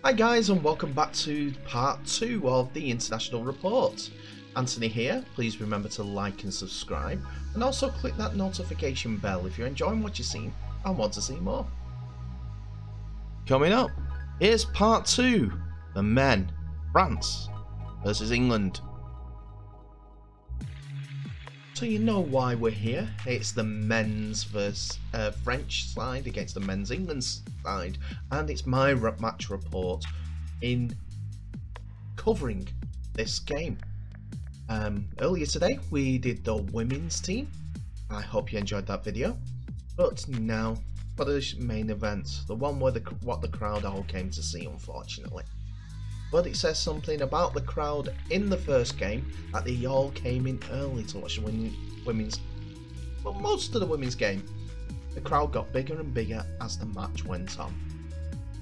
Hi guys, and welcome back to part 2 of the International Report. Anthony here. Please remember to like and subscribe, and also click that notification bell if you're enjoying what you're seeing and want to see more. Coming up, here's part 2, the men, France versus England. So you know why we're here. It's the men's versus French side against the men's England side, and it's my match report in covering this game. Earlier today we did the women's team. I hope you enjoyed that video. But now for the main event, the one where what the crowd all came to see, unfortunately. But it says something about the crowd in the first game that they all came in early to watch the women's. Well, most of the women's game, the crowd got bigger and bigger as the match went on.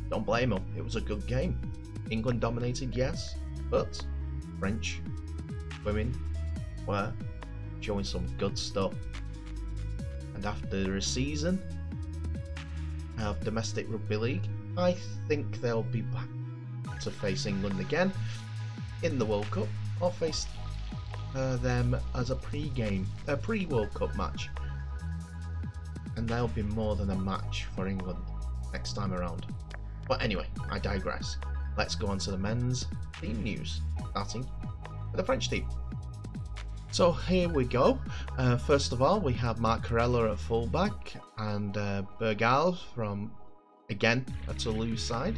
Don't blame them. It was a good game. England dominated, yes, but French women were showing some good stuff. And after a season of domestic rugby league, I think they'll be back to face England again in the World Cup, or face them as a pre-World Cup match, and there'll be more than a match for England next time around. But anyway, I digress. Let's go on to the men's team news, starting with the French team. So here we go. First of all, we have Marc Cucurella at fullback and Bergal from, again, a Toulouse side.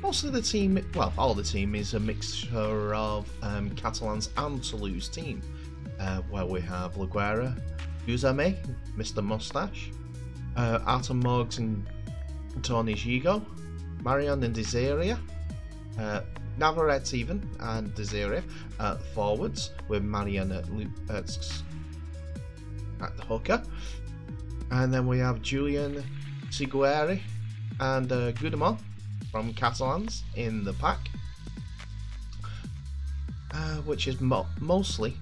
Most of the team, well, all the team is a mixture of Catalans and Toulouse team, where we have Laguerre, Uzame, Mr. Mustache, Artem Morgs and Tony Gigot, Marion and Desiria, Navarrete even and Desiria forwards, with Marion at the hooker, and then we have Julian Sigueri and Gudemont from Catalans in the pack, which is mostly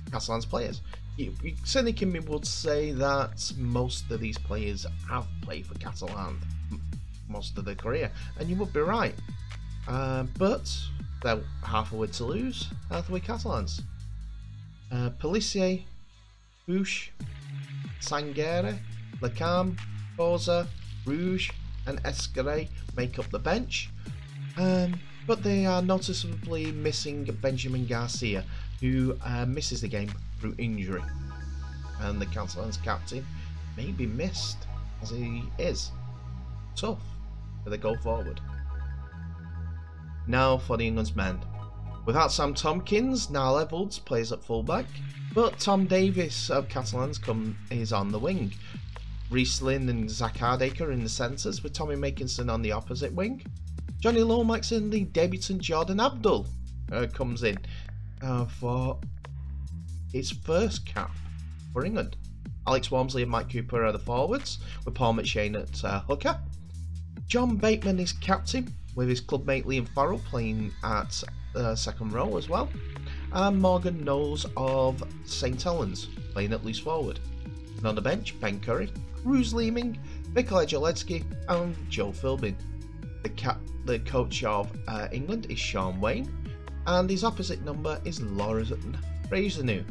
Catalans players. Cynic would say that most of these players have played for Catalan most of their career, and you would be right. But they're half with Toulouse, half with Catalans. Pelissier, Bouche, Sangere, Lecam, Rosa, Rouge and Escaré make up the bench, but they are noticeably missing Benjamin Garcia, who misses the game through injury, and the Catalans captain may be missed as he is tough for the go forward. Now for the England's men. Without Sam Tomkins, Niall Evalds plays at fullback, but Tom Davis of Catalans is on the wing. Rhys Lynn and Zach Hardaker in the centres, with Tommy Makinson on the opposite wing. Johnny Lomax and the debutant Jordan Abdul comes in for his first cap for England. Alex Walmsley and Mike Cooper are the forwards, with Paul McShane at hooker. John Bateman is captain, with his clubmate Liam Farrell playing at second row as well. And Morgan Knowles of St Helens playing at loose forward. And on the bench, Ben Curry, Ruz Leeming, Nikolai Jaletsky and Joe Philbin. The coach of England is Sean Wayne, and his opposite number is Lauren Fraserneau.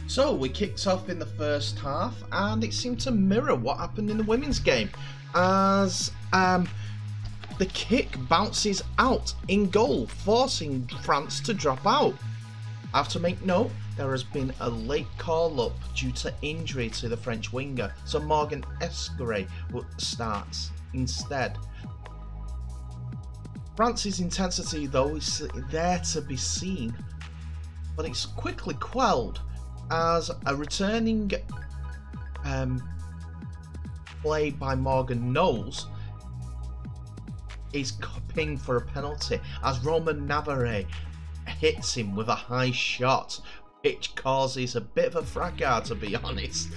So we kicked off in the first half, and it seemed to mirror what happened in the women's game, as the kick bounces out in goal, forcing France to drop out. I have to make note, there has been a late call-up due to injury to the French winger, so Morgan Escaré starts instead. France's intensity, though, is there to be seen, but it's quickly quelled as a returning play by Morgan Knowles is pinged for a penalty, as Romain Navarrete hits him with a high shot, which causes a bit of a fracas, to be honest,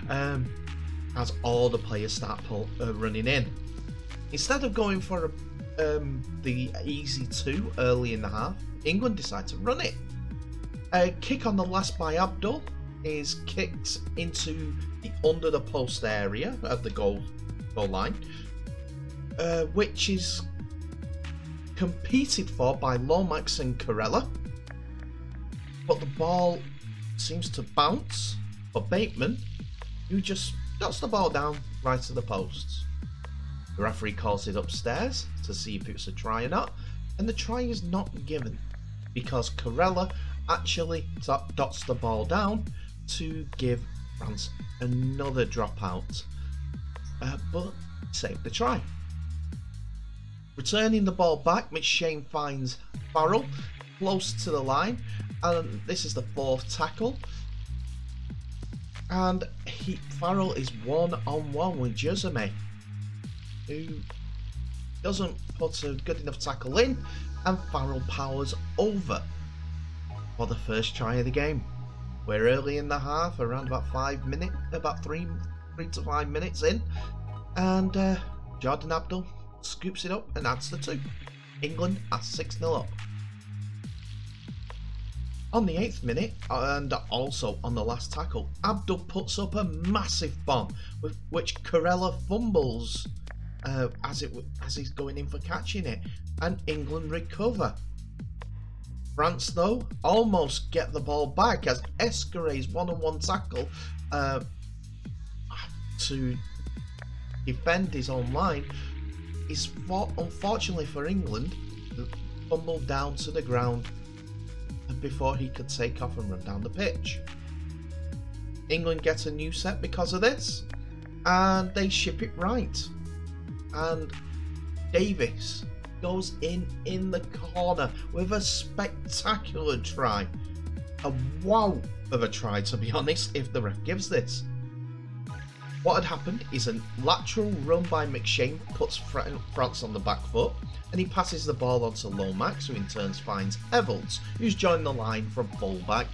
as all the players start running in. Instead of going for the easy 2 early in the half, England decide to run it. A kick on the last by Abdul, is kicked into the under the post area of the goal line, which is competed for by Lomax and Corella, but the ball seems to bounce for Bateman, who just dots the ball down right to the posts. The referee calls it upstairs to see if it's a try or not, and the try is not given because Corella actually dots the ball down to give France another dropout, but saved the try. Returning the ball back, McShane finds Farrell close to the line, and this is the fourth tackle. And Farrell is one-on-one with Joseme, who doesn't put a good enough tackle in, and Farrell powers over for the first try of the game. We're early in the half, around about 3 to 5 minutes in, and Jordan Abdul scoops it up and adds the 2. England are 6-0 up. On the 8th minute, and also on the last tackle, Abdul puts up a massive bomb, with which Corella fumbles as he's going in for catching it, and England recover. France, though, almost get the ball back as Escaré's one-on-one tackle to defend his own line is, unfortunately for England, fumbled down to the ground before he could take off and run down the pitch. England gets a new set because of this, and they ship it right. And Davis goes in the corner with a spectacular try. A wow of a try, to be honest, if the ref gives this. What had happened is a lateral run by McShane puts France on the back foot, and he passes the ball on to Lomax, who in turn finds Evalds, who's joined the line from fullback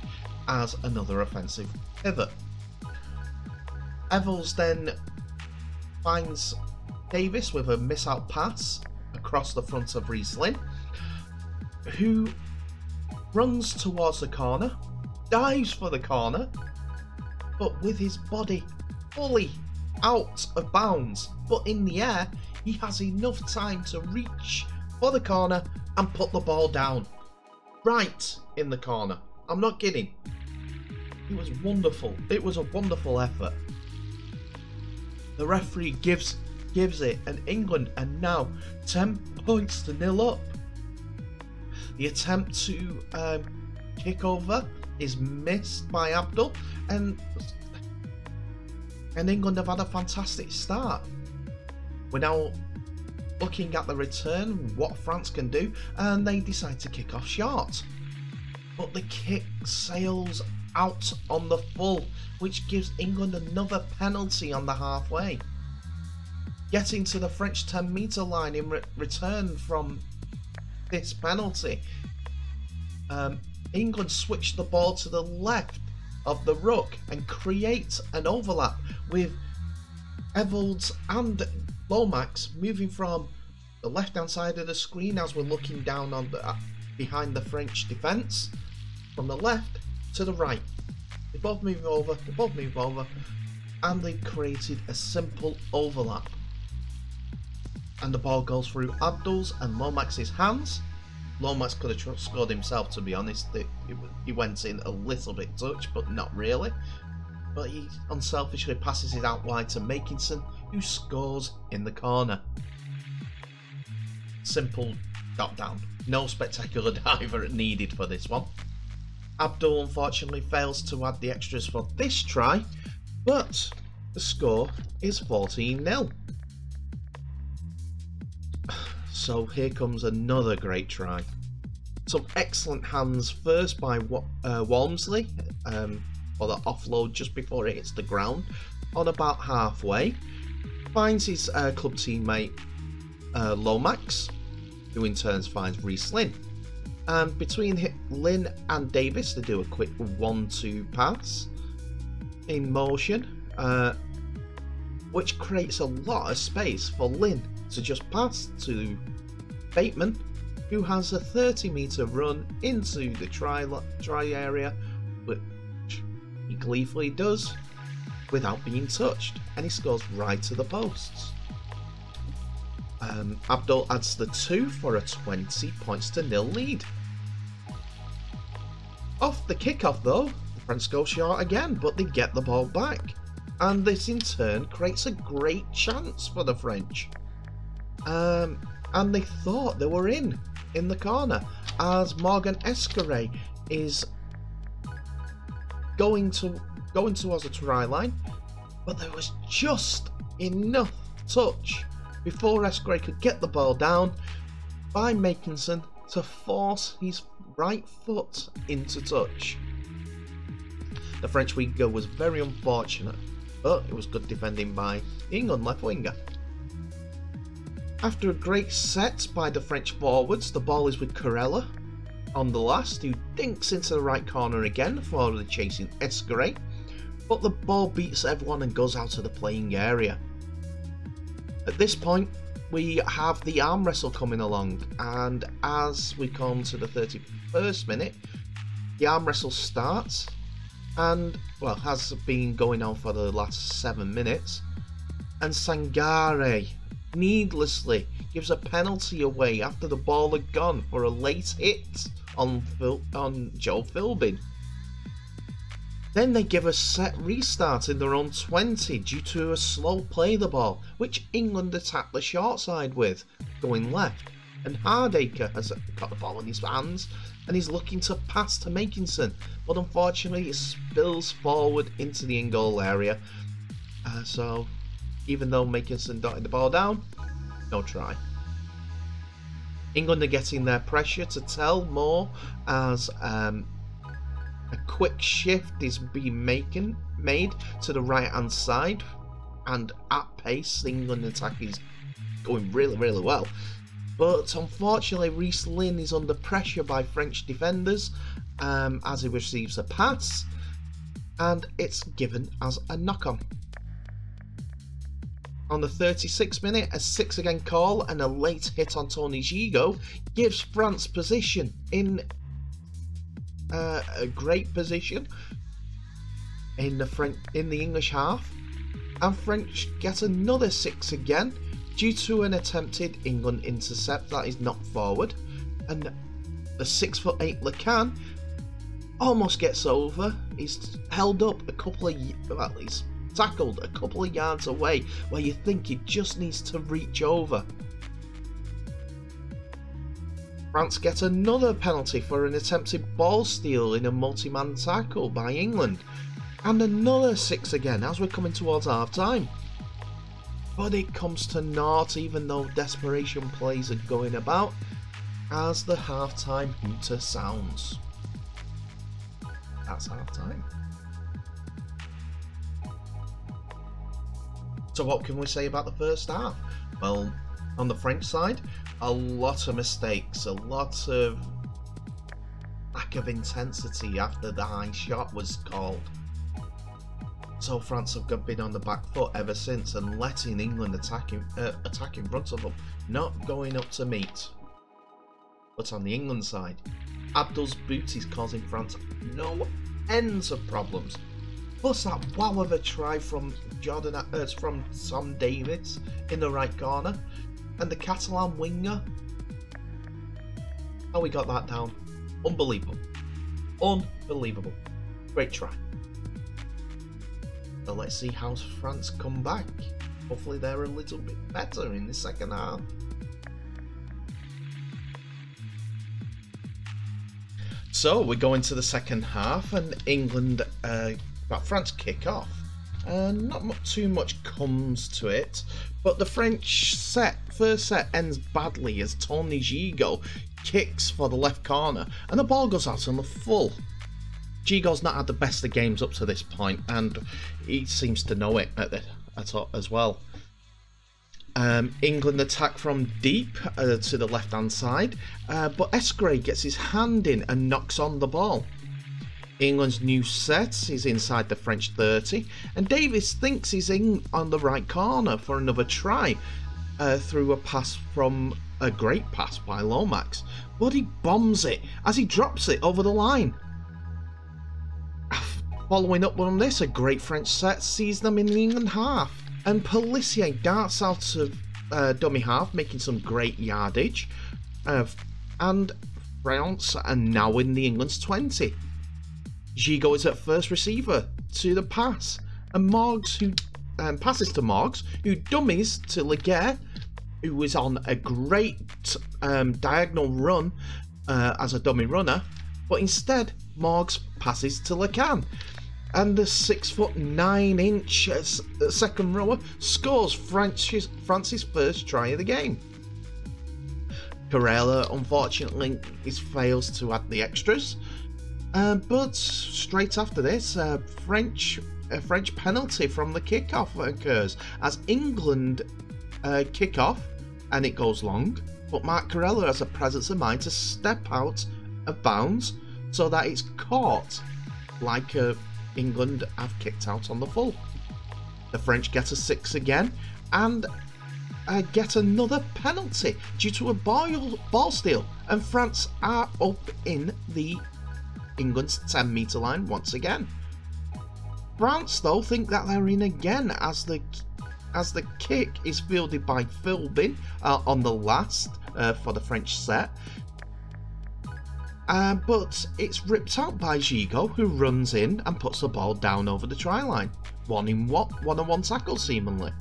as another offensive pivot. Evalds then finds Davis with a miss-out pass across the front of Reece Lynn, who runs towards the corner, dives for the corner, but with his body fully out of bounds, but in the air, he has enough time to reach for the corner and put the ball down. Right in the corner. I'm not kidding. It was wonderful. It was a wonderful effort. The referee gives it, and England are now 10 points to 0 up. The attempt to kick over is missed by Abdul, and England have had a fantastic start. We're now looking at the return, what France can do, and they decide to kick off short. But the kick sails out on the full, which gives England another penalty on the halfway. Getting to the French 10-metre line in return from this penalty, England switch the ball to the left of the ruck and create an overlap with Evalds and Lomax moving from the left-hand side of the screen as we're looking down on behind the French defence, from the left to the right. They both move over, and they've created a simple overlap. And the ball goes through Abdul's and Lomax's hands. Lomax could have scored himself, to be honest. He went in a little bit touch, but not really. But he unselfishly passes it out wide to Makinson, who scores in the corner. Simple dot down. No spectacular diver needed for this one. Abdul unfortunately fails to add the extras for this try, but the score is 14-0. So here comes another great try. Some excellent hands first by Walmsley for the offload just before it hits the ground on about halfway. Finds his club teammate Lomax, who in turn finds Reece Lynn. And between Lynn and Davis, they do a quick 1-2 pass in motion, which creates a lot of space for Lynn to just pass to Bateman, who has a 30-metre run into the try area, which He gleefully does, without being touched, and he scores right to the posts. Abdul adds the 2 for a 20 points to 0 lead. Off the kickoff though, the French go short again, but they get the ball back, and this in turn creates a great chance for the French. And they thought they were in the corner, as Morgan Escaré is going towards the try line, but there was just enough touch before Escaré could get the ball down by Makinson to force his right foot into touch. The French winger was very unfortunate, but it was good defending by the England left winger. After a great set by the French forwards, the ball is with Corella on the last, who dinks into the right corner again for the chasing Escaré, but the ball beats everyone and goes out of the playing area. At this point, we have the arm wrestle coming along, and as we come to the 31st minute, the arm wrestle starts, and, well, has been going on for the last 7 minutes, and Sangare needlessly gives a penalty away after the ball had gone for a late hit on Joe Philbin. Then they give a set restart in their own 20 due to a slow play the ball, which England attacked the short side with, going left, and Hardacre has got the ball in his hands and he's looking to pass to Makinson, but unfortunately it spills forward into the in-goal area, so even though Makinson dotted the ball down, no try. England are getting their pressure to tell more as a quick shift is being made to the right hand side, and at pace the England attack is going really well, but unfortunately Reece Lynn is under pressure by French defenders as he receives a pass, and it's given as a knock-on. On the 36th minute, a 6 again call and a late hit on Tony Gigot gives France position in a great position in the English half, and French get another 6 again due to an attempted England intercept that is knocked forward, and the 6'8" Lecan almost gets over. He's held up he's tackled a couple of yards away where you think he just needs to reach over. France get another penalty for an attempted ball steal in a multi-man tackle by England, and another 6 again as we're coming towards half time. But it comes to naught even though desperation plays are going about as the half time hooter sounds. That's half time. So what can we say about the first half? Well, on the French side, a lot of mistakes, a lot of lack of intensity after the high shot was called. So France have been on the back foot ever since and letting England attack in front of them, not going up to meet. But on the England side, Abdul's boot is causing France no ends of problems. Plus that wow of a try from Tom Davies in the right corner, and the Catalan winger. Oh, we got that down. Unbelievable. Unbelievable. Great try. So let's see how France come back. Hopefully they're a little bit better in the second half. So we go into the second half, and England France kick off. Not too much comes to it, but the French first set ends badly as Tony Gigot kicks for the left corner and the ball goes out on the full. Gigot's not had the best of games up to this point, and he seems to know it as well. England attack from deep to the left hand side, but Escaré gets his hand in and knocks on the ball. England's new set is inside the French 30, and Davies thinks he's in on the right corner for another try through a great pass by Lomax, but he bombs it as he drops it over the line. Following up on this, a great French set sees them in the England half, and Pelissier darts out of dummy half, making some great yardage, and France are now in the England's 20. Gigot is at first receiver to the pass, and Morgs, who passes to Morgs, who dummies to Laguerre, who was on a great diagonal run as a dummy runner, but instead Morgs passes to Lecan, and the 6'9" second rower scores France's first try of the game. Corella unfortunately fails to add the extras, but straight after this, a French penalty from the kickoff occurs as England kick off, and it goes long, but Marc Corella has a presence of mind to step out of bounds so that it's caught like England have kicked out on the full. The French get a 6 again and get another penalty due to a ball steal, and France are up in the England's 10-metre line once again. France though think that they're in again as the kick is fielded by Philbin on the last for the French set. But it's ripped out by Gigot, who runs in and puts the ball down over the try line. One-on-one tackle seemingly.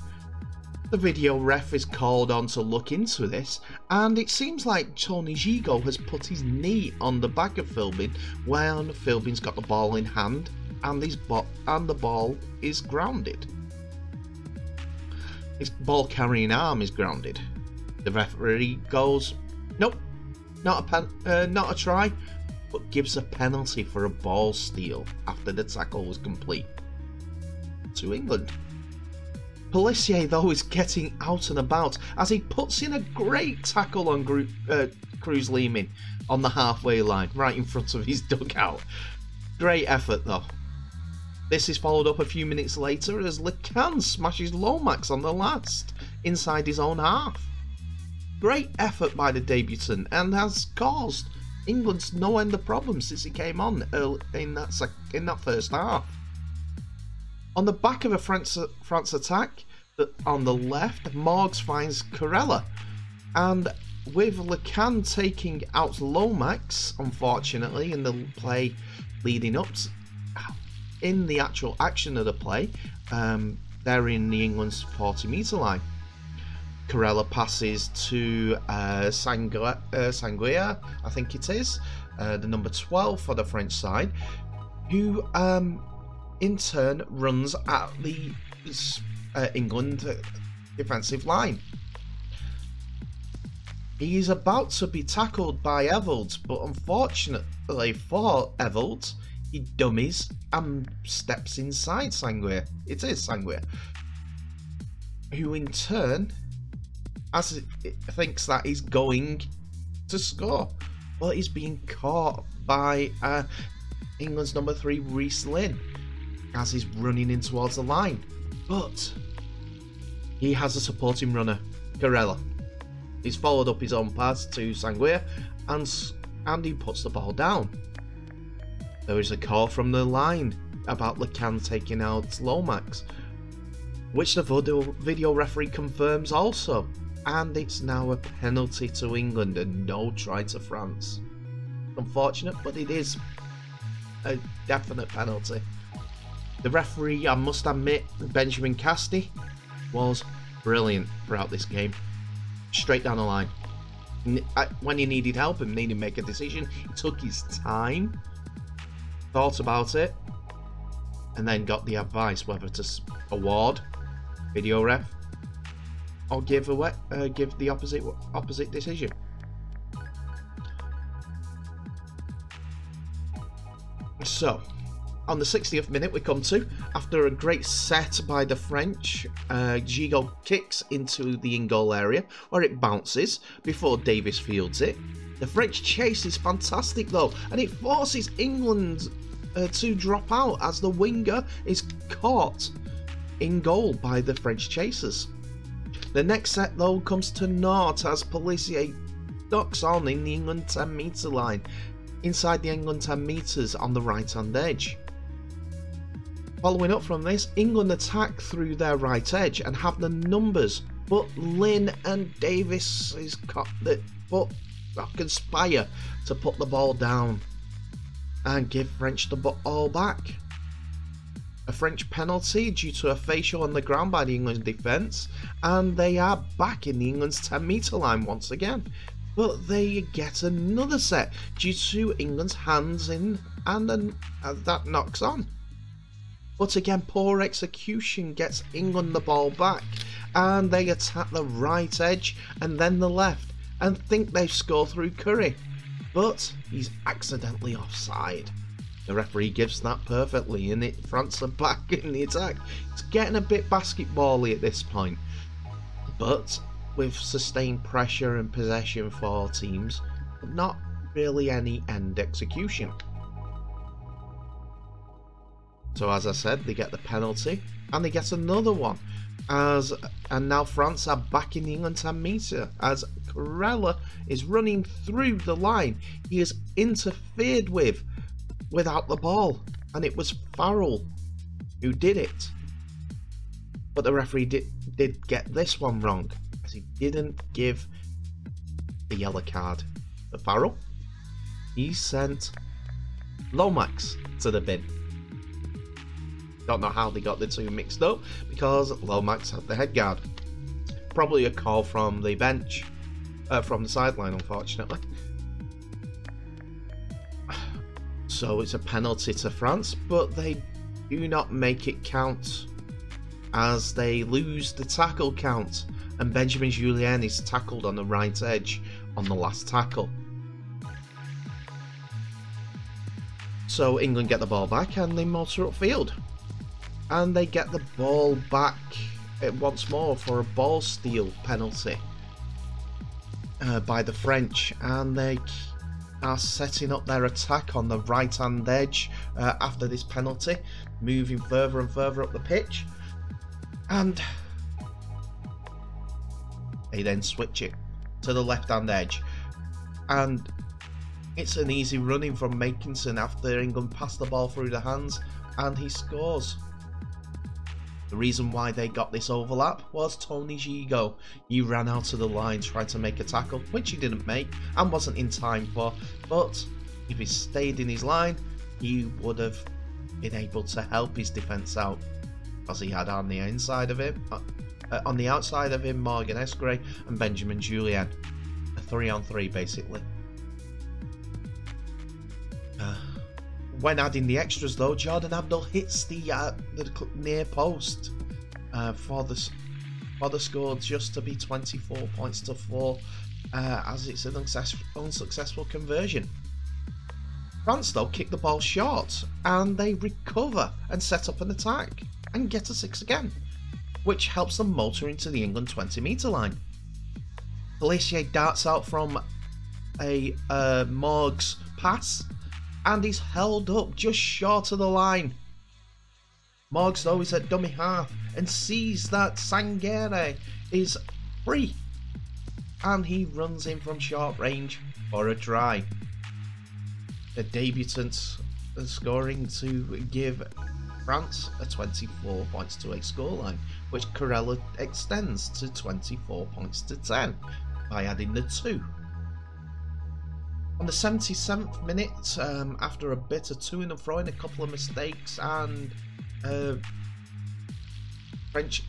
The video ref is called on to look into this, and it seems like Tony Gigot has put his knee on the back of Philbin when Philbin's got the ball in hand and the ball is grounded. His ball carrying arm is grounded. The referee goes, nope, not a try, but gives a penalty for a ball steal after the tackle was complete to England. Pelissier though is getting out and about as he puts in a great tackle on Cruz Leeming on the halfway line right in front of his dugout. Great effort though. This is followed up a few minutes later as Lecan smashes Lomax on the last inside his own half. Great effort by the debutant and has caused England's no end of problems since he came on early in that first half. On the back of a France attack on the left, Morgs finds Corella, and with Lecan taking out Lomax, unfortunately, in the play leading up in the actual action of the play, they're in the England's 40-metre line. Corella passes to Sanguia, I think it is, the number 12 for the French side, who in turn runs at the England defensive line. He is about to be tackled by Evalds, but unfortunately for Evalds, he dummies and steps inside Sanguia. It is Sanguia, who in turn thinks that he's going to score, but he's being caught by England's number 3, Reece Lynn, as he's running in towards the line. But he has a supporting runner, Corella. He's followed up his own pass to Sanguia and he puts the ball down. There is a call from the line about Lecan taking out Lomax, which the video referee confirms also, and it's now a penalty to England and no try to France. Unfortunate, but it is a definite penalty. The referee, I must admit, Benjamin Casti, was brilliant throughout this game. Straight down the line. When he needed help and needed to make a decision, he took his time, thought about it, and then got the advice whether to award video ref or give the opposite decision. So, on the 60th minute we come to, after a great set by the French, Gigot kicks into the in-goal area where it bounces before Davis fields it. The French chase is fantastic though, and it forces England to drop out as the winger is caught in goal by the French chasers. The next set though comes to naught as Pelissier ducks on in the England 10-metre line, inside the England 10 metres on the right hand edge. Following up from this, England attack through their right edge and have the numbers, but Lynn and Davis conspire to put the ball down and give French the ball back. A French penalty due to a facial on the ground by the England defence, and they are back in the England's 10-metre line once again. But they get another set due to England's hands in, and then that knocks on. But again, poor execution gets England the ball back, and they attack the right edge and then the left, and think they've scored through Curry. But he's accidentally offside. The referee gives that perfectly, and France are back in the attack. It's getting a bit basketball-y at this point. But with sustained pressure and possession for teams, not really any end execution. So as I said, they get the penalty, and they get another one. And now France are back in the England 10-metre as Corella is running through the line. He is interfered with without the ball, and it was Farrell who did it. But the referee did get this one wrong, as he didn't give the yellow card to Farrell. He sent Lomax to the bin. Don't know how they got the two mixed up, because Lomax had the head guard. Probably a call from the bench, from the sideline, unfortunately. So it's a penalty to France, but they do not make it count, as they lose the tackle count, and Benjamin Julien is tackled on the right edge on the last tackle. So England get the ball back and they motor upfield, and they get the ball back once more for a ball steal penalty by the French, and they are setting up their attack on the right hand edge after this penalty, moving further and further up the pitch, and they then switch it to the left hand edge, and it's an easy running from Makinson after England pass the ball through the hands, and he scores. The reason why they got this overlap was Tony Gigot. He ran out of the line trying to make a tackle, which he didn't make and wasn't in time for, but if he stayed in his line, he would have been able to help his defence out, as he had on the inside of him, on the outside of him, Morgan Esgray and Benjamin Julien. A 3-on-3 basically. When adding the extras though, Jordan Abdul hits the near post for the score, just to be 24 points to 4, as it's an unsuccessful conversion. France though kick the ball short, and they recover and set up an attack and get a 6 again, which helps them motor into the England 20-metre line. Pelissier darts out from a Morgs pass, and he's held up just short of the line. Morgs though is at dummy half and sees that Sangaré is free, and he runs in from short range for a try. The debutant scoring to give France a 24 points to 8 scoreline, which Corella extends to 24 points to 10 by adding the 2. On the 77th minute, after a bit of to and fro, a couple of mistakes, and French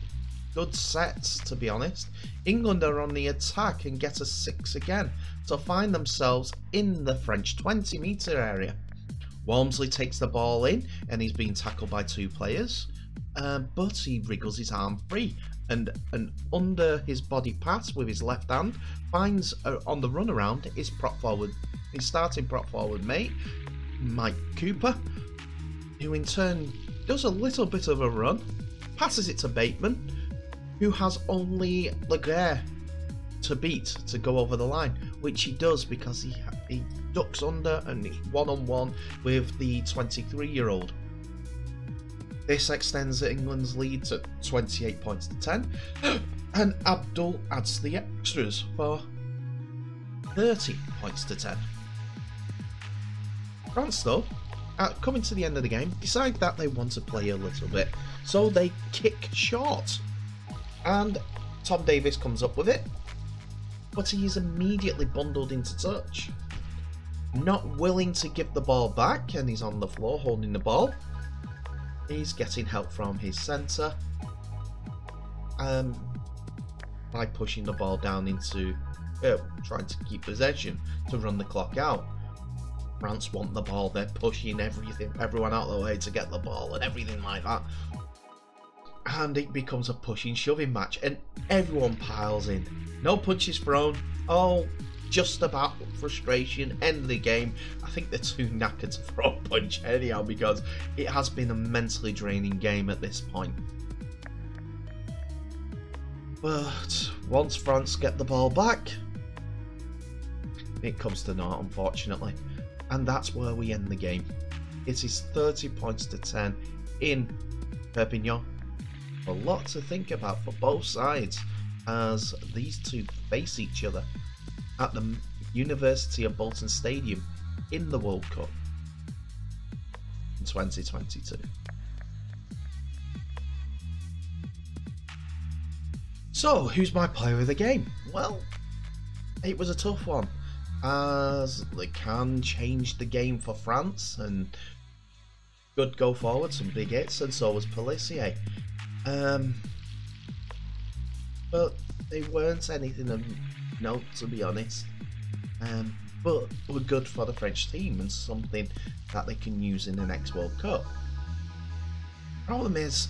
good sets, to be honest, England are on the attack and get a 6 again to find themselves in the French 20-metre area. Walmsley takes the ball in, and he's being tackled by 2 players, but he wriggles his arm free, and under his body pass with his left hand finds on the run around his starting prop forward mate, Mike Cooper, who in turn does a little bit of a run, passes it to Bateman, who has only Laguerre to beat to go over the line, which he does because he ducks under and he's one-on-one with the 23-year-old. This extends England's lead to 28 points to 10, and Abdul adds the extras for 30 points to 10. France though coming to the end of the game, decide that they want to play a little bit. So they kick short. And Tom Davies comes up with it. But he is immediately bundled into touch. Not willing to give the ball back, and he's on the floor holding the ball. He's getting help from his centre. By pushing the ball down into trying to keep possession to run the clock out. France want the ball, they're pushing everyone out of the way to get the ball and everything like that. And it becomes a pushing shoving match and everyone piles in. No punches thrown, all just about frustration, end of the game. I think they're too knackered to throw a punch anyhow because it has been a mentally draining game at this point. But once France get the ball back, it comes to naught, unfortunately. And that's where we end the game. It is 30 points to 10 in Perpignan. A lot to think about for both sides as these two face each other at the University of Bolton Stadium in the World Cup in 2022. So, who's my player of the game? Well, it was a tough one, as Le Can changed the game for France and good go forward, some big hits, and so was Pélissier. But they weren't anything of note, to be honest. But were good for the French team and something that they can use in the next World Cup. Problem is,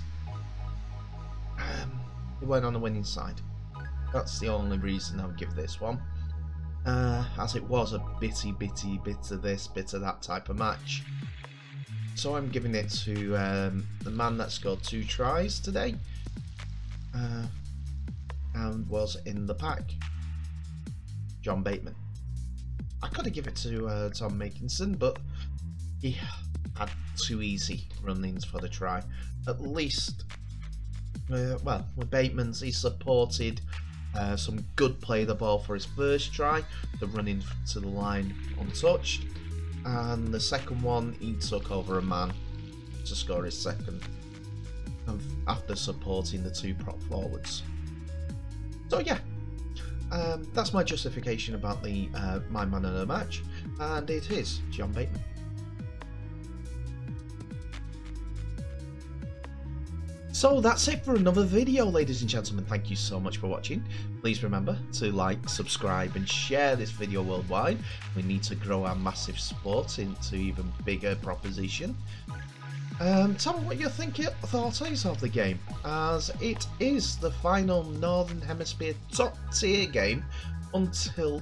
they weren't on the winning side. That's the only reason I'll give this one. As it was a bit of this, bit of that type of match. So I'm giving it to the man that scored 2 tries today and was in the pack, John Bateman. I could have given it to Tom Makinson, but he had too easy run-ins for the try. At least, well, with Bateman's, he supported some good play of the ball for his first try, the running to the line untouched, and the second one he took over a man to score his second after supporting the 2 prop forwards. So yeah, that's my justification about the my man of the match, and it is John Bateman. So that's it for another video, ladies and gentlemen. Thank you so much for watching. Please remember to like, subscribe and share this video worldwide. We need to grow our massive sport into even bigger proposition. Tell me what your thought is of the game, as it is the final Northern Hemisphere top tier game until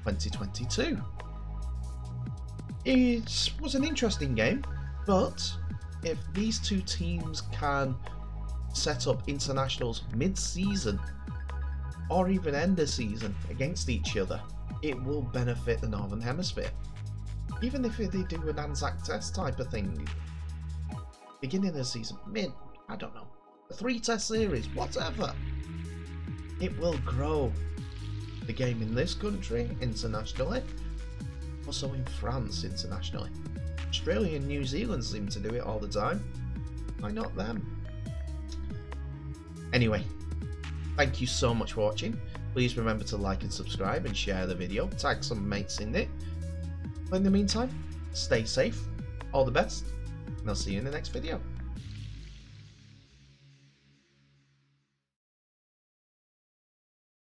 2022. It was an interesting game, but if these two teams can set up internationals mid-season or even end the season against each other, it will benefit the Northern Hemisphere. Even if they do an Anzac Test type of thing, beginning of the season, I don't know, a 3-test series, whatever, it will grow the game in this country internationally, also in France internationally. Australia and New Zealand seem to do it all the time. Why not them? Anyway, thank you so much for watching. Please remember to like and subscribe and share the video. Tag some mates in it. But in the meantime, stay safe. All the best. And I'll see you in the next video.